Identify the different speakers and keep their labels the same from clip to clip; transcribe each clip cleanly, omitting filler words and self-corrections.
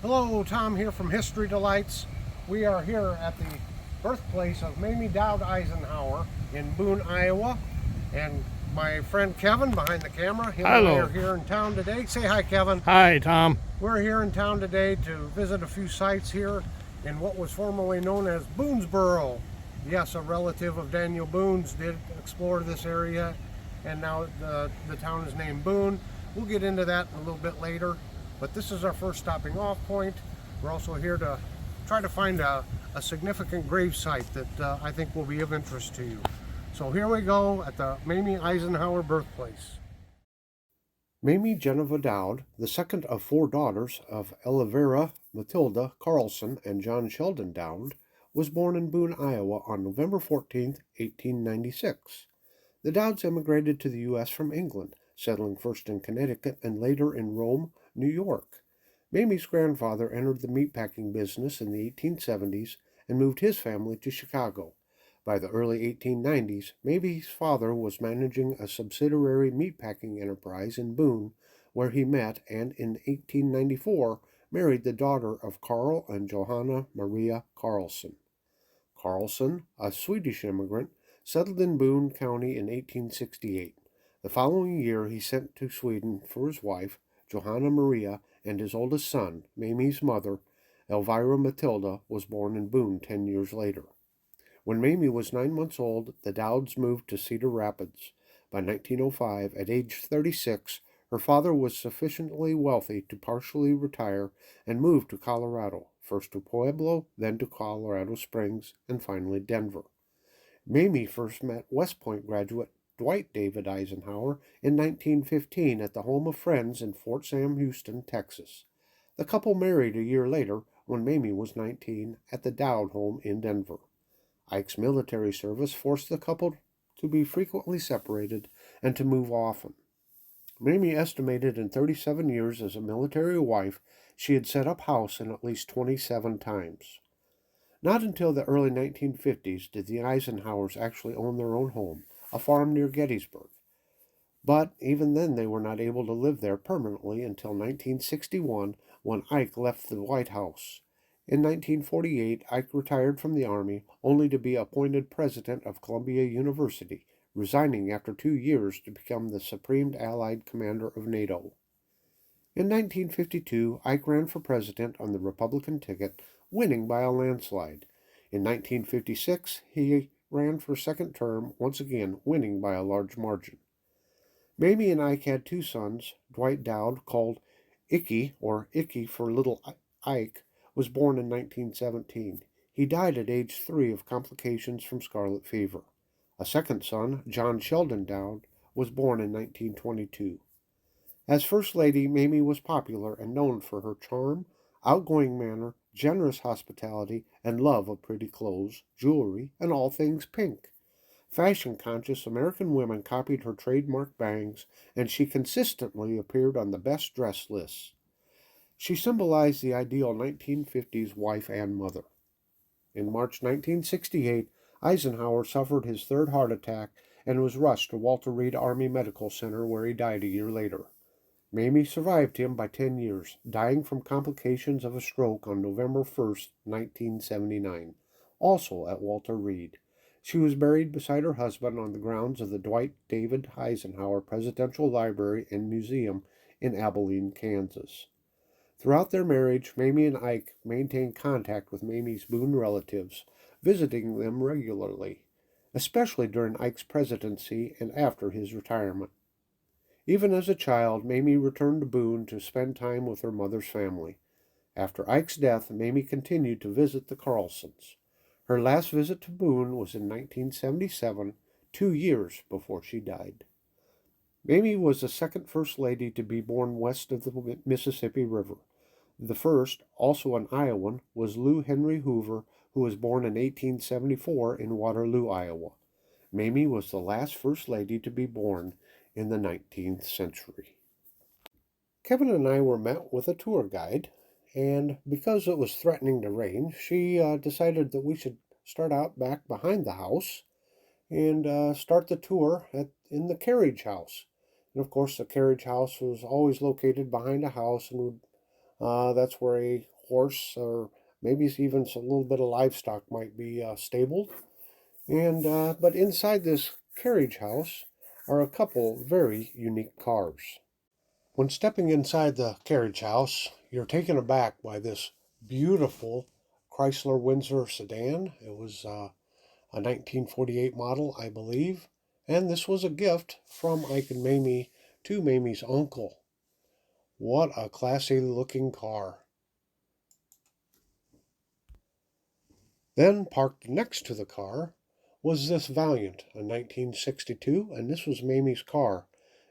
Speaker 1: Hello, Tom here from History Delights. We are here at the birthplace of Mamie Dowd Eisenhower in Boone, Iowa. And my friend Kevin behind the camera, him and I are
Speaker 2: Hello.
Speaker 1: here in town today. Say hi, Kevin.
Speaker 2: Hi, Tom.
Speaker 1: We're here in town today to visit a few sites here in what was formerly known as Boonesboro. Yes, a relative of Daniel Boone's did explore this area, and now the town is named Boone. We'll get into that a little bit later, but this is our first stopping off point. We're also here to try to find a significant grave site that I think will be of interest to you. So here we go at the Mamie Eisenhower birthplace. Mamie Geneva Dowd, the second of four daughters of Elvira Matilda Carlson and John Sheldon Dowd, was born in Boone, Iowa on November 14, 1896. The Dowds emigrated to the U.S. from England, settling first in Connecticut and later in Rome, New York. Mamie's grandfather entered the meatpacking business in the 1870s and moved his family to Chicago. By the early 1890s, Mamie's father was managing a subsidiary meatpacking enterprise in Boone, where he met and in 1894 married the daughter of Carl and Johanna Maria Carlson. Carlson, a Swedish immigrant, settled in Boone County in 1868. The following year he sent to Sweden for his wife, Johanna Maria, and his oldest son. Mamie's mother, Elvira Matilda, was born in Boone 10 years later. When Mamie was 9 months old, the Dowds moved to Cedar Rapids. By 1905, at age 36, her father was sufficiently wealthy to partially retire and moved to Colorado, first to Pueblo, then to Colorado Springs, and finally Denver. Mamie first met West Point graduate Dwight David Eisenhower in 1915 at the home of friends in Fort Sam Houston, Texas. The couple married a year later, when Mamie was 19, at the Dowd home in Denver. Ike's military service forced the couple to be frequently separated and to move often. Mamie estimated in 37 years as a military wife, she had set up house in at least 27 times. Not until the early 1950s did the Eisenhowers actually own their own home, a farm near Gettysburg. But even then they were not able to live there permanently until 1961, when Ike left the White House. In 1948, Ike retired from the Army, only to be appointed president of Columbia University, resigning after 2 years to become the Supreme Allied Commander of NATO. In 1952, Ike ran for president on the Republican ticket, winning by a landslide. In 1956, he ran for second term, once again winning by a large margin. Mamie and Ike had two sons. Dwight Dowd, called Icky, or Icky for Little Ike, was born in 1917. He died at age 3 of complications from scarlet fever. A second son, John Sheldon Dowd, was born in 1922. As First Lady, Mamie was popular and known for her charm, outgoing manner, generous hospitality, and love of pretty clothes, jewelry, and all things pink. Fashion-conscious American women copied her trademark bangs, and she consistently appeared on the best dress lists. She symbolized the ideal 1950s wife and mother. In March 1968, Eisenhower suffered his third heart attack and was rushed to Walter Reed Army Medical Center, where he died a year later. Mamie survived him by 10 years, dying from complications of a stroke on November 1st, 1979, also at Walter Reed. She was buried beside her husband on the grounds of the Dwight David Eisenhower Presidential Library and Museum in Abilene, Kansas. Throughout their marriage, Mamie and Ike maintained contact with Mamie's Boone relatives, visiting them regularly, especially during Ike's presidency and after his retirement. Even as a child, Mamie returned to Boone to spend time with her mother's family. After Ike's death, Mamie continued to visit the Carlsons. Her last visit to Boone was in 1977, 2 years before she died. Mamie was the second First Lady to be born west of the Mississippi River. The first, also an Iowan, was Lou Henry Hoover, who was born in 1874 in Waterloo, Iowa. Mamie was the last First Lady to be born in the 19th century. Kevin and I were met with a tour guide, and because it was threatening to rain, she decided that we should start out back behind the house and start the tour in the carriage house. And of course, the carriage house was always located behind a house and would That's where a horse or maybe even a little bit of livestock might be stabled. And but inside this carriage house are a couple very unique cars. When stepping inside the carriage house, you're taken aback by this beautiful Chrysler Windsor sedan. It was a 1948 model, I believe, and this was a gift from Ike and Mamie to Mamie's uncle. What a classy looking car. Then, parked next to the car, was this Valiant, a 1962, and this was Mamie's car.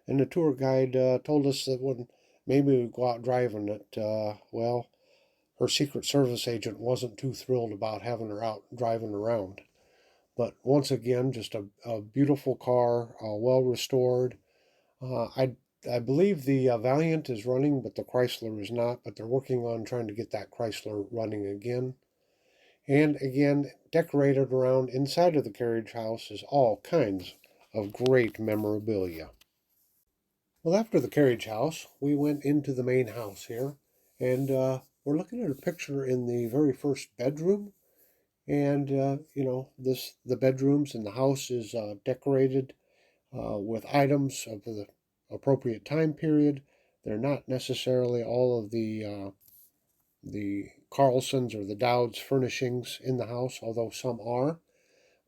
Speaker 1: And the tour guide told us that when Mamie would go out driving it, well, her Secret Service agent wasn't too thrilled about having her out driving around. But once again, just a beautiful car, well restored. Uh, I I believe the Valiant is running, but the Chrysler is not. But they're working on trying to get that Chrysler running again. And again, decorated around inside of the carriage house is all kinds of great memorabilia. Well, after the carriage house, we went into the main house here, and we're looking at a picture in the very first bedroom. And this the bedrooms and the house is decorated with items of the appropriate time period. They're not necessarily all of the Carlsons or the Dowds furnishings in the house, although some are.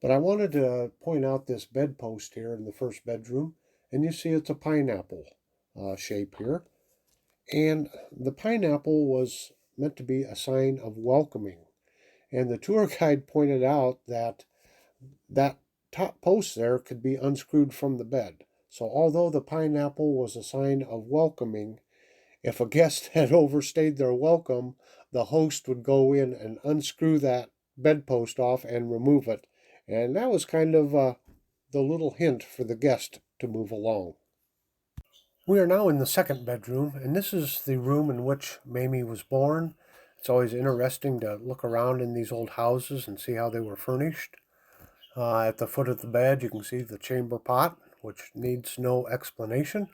Speaker 1: But I wanted to point out this bedpost here in the first bedroom, and you see it's a pineapple shape here. And the pineapple was meant to be a sign of welcoming. And the tour guide pointed out that that top post there could be unscrewed from the bed. So although the pineapple was a sign of welcoming, if a guest had overstayed their welcome, the host would go in and unscrew that bedpost off and remove it. And that was kind of the little hint for the guest to move along. We are now in the second bedroom, and this is the room in which Mamie was born. It's always interesting to look around in these old houses and see how they were furnished. At the foot of the bed, you can see the chamber pot, which needs no explanation.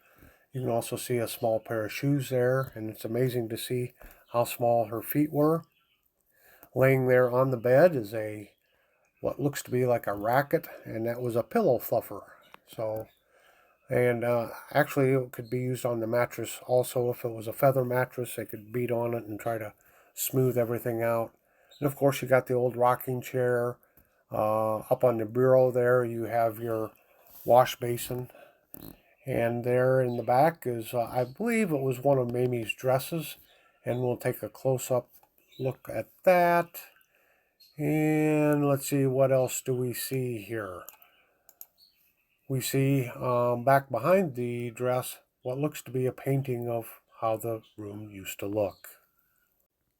Speaker 1: You can also see a small pair of shoes there, and it's amazing to see how small her feet were. Laying there on the bed is a what looks to be like a racket, and that was a pillow fluffer. So, and actually, it could be used on the mattress also. If it was a feather mattress, they could beat on it and try to smooth everything out. And of course, you got the old rocking chair. Up on the bureau there, you have your wash basin. And there in the back is, I believe it was one of Mamie's dresses. And we'll take a close-up look at that. And let's see, what else do we see here? We see back behind the dress what looks to be a painting of how the room used to look.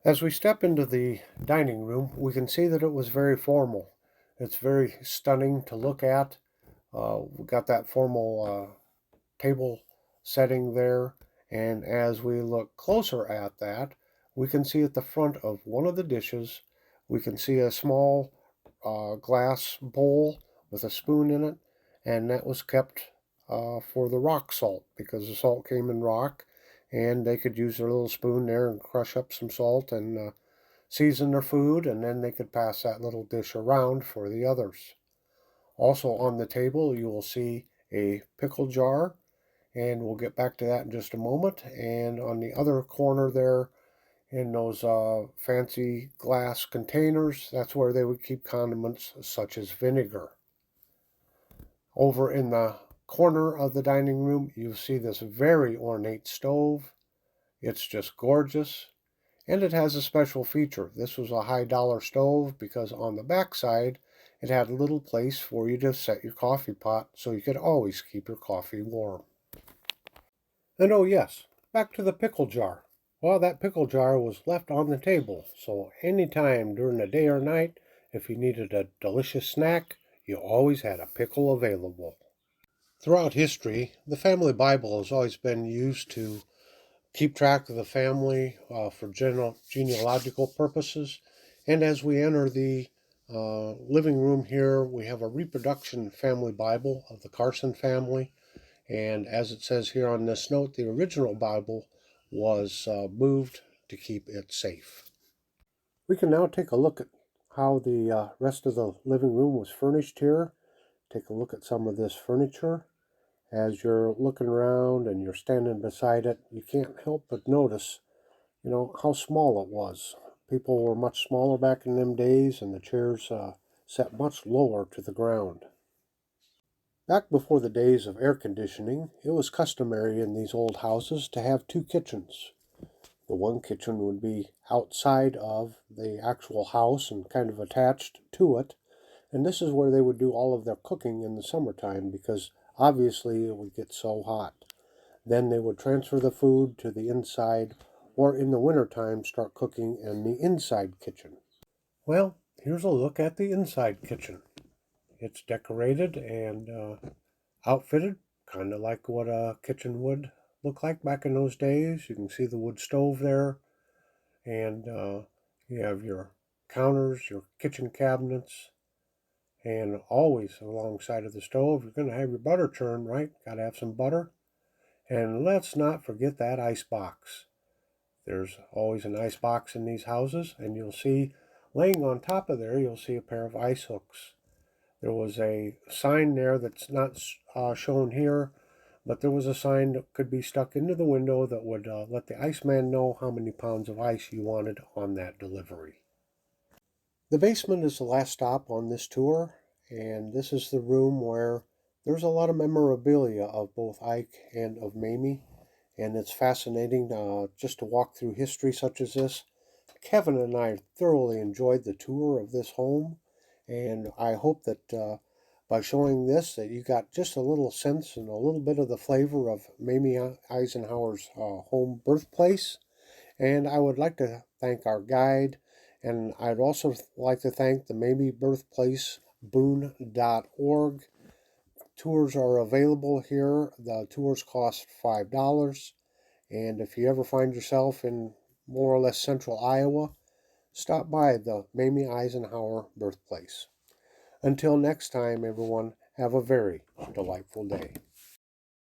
Speaker 1: As we step into the dining room, we can see that it was very formal. It's very stunning to look at. We've got that formal table setting there, and as we look closer at that, we can see at the front of one of the dishes, we can see a small glass bowl with a spoon in it, and that was kept for the rock salt because the salt came in rock, and they could use their little spoon there and crush up some salt and season their food, and then they could pass that little dish around for the others. Also on the table, you will see a pickle jar, and we'll get back to that in just a moment. And on the other corner there, in those fancy glass containers, that's where they would keep condiments such as vinegar. Over in the corner of the dining room, you see this very ornate stove. It's just gorgeous. And it has a special feature. This was a high dollar stove because on the back side, it had a little place for you to set your coffee pot so you could always keep your coffee warm. And oh yes, back to the pickle jar. Well, that pickle jar was left on the table, so any time during the day or night, if you needed a delicious snack, you always had a pickle available. Throughout history, the family Bible has always been used to keep track of the family for genealogical purposes. And as we enter the living room here, we have a reproduction family Bible of the Carson family. And as it says here on this note, the original Bible was moved to keep it safe. We can now take a look at how the rest of the living room was furnished here. Take a look at some of this furniture. As you're looking around and you're standing beside it, you can't help but notice, how small it was. People were much smaller back in them days, and the chairs sat much lower to the ground. Back before the days of air conditioning, it was customary in these old houses to have two kitchens. The one kitchen would be outside of the actual house and kind of attached to it, and this is where they would do all of their cooking in the summertime because obviously it would get so hot. Then they would transfer the food to the inside, or in the wintertime start cooking in the inside kitchen. Well, here's a look at the inside kitchen. It's decorated and outfitted, kind of like what a kitchen would look like back in those days. You can see the wood stove there, and you have your counters, your kitchen cabinets, and always alongside of the stove, you're going to have your butter churn, right? Got to have some butter. And let's not forget that ice box. There's always an ice box in these houses, and you'll see laying on top of there, you'll see a pair of ice hooks. There was a sign there that's not shown here, but there was a sign that could be stuck into the window that would let the iceman know how many pounds of ice you wanted on that delivery. The basement is the last stop on this tour, and this is the room where there's a lot of memorabilia of both Ike and of Mamie, and it's fascinating just to walk through history such as this. Kevin and I thoroughly enjoyed the tour of this home, and I hope that by showing this that you got just a little sense and a little bit of the flavor of Mamie Eisenhower's home Birthplace. And I would like to thank our guide, and I'd also like to thank the Mamie Birthplace Boone.org. Tours are available here. The tours cost $5. And if you ever find yourself in more or less central Iowa, stop by the Mamie Eisenhower Birthplace. Until next time, everyone, have a very delightful day.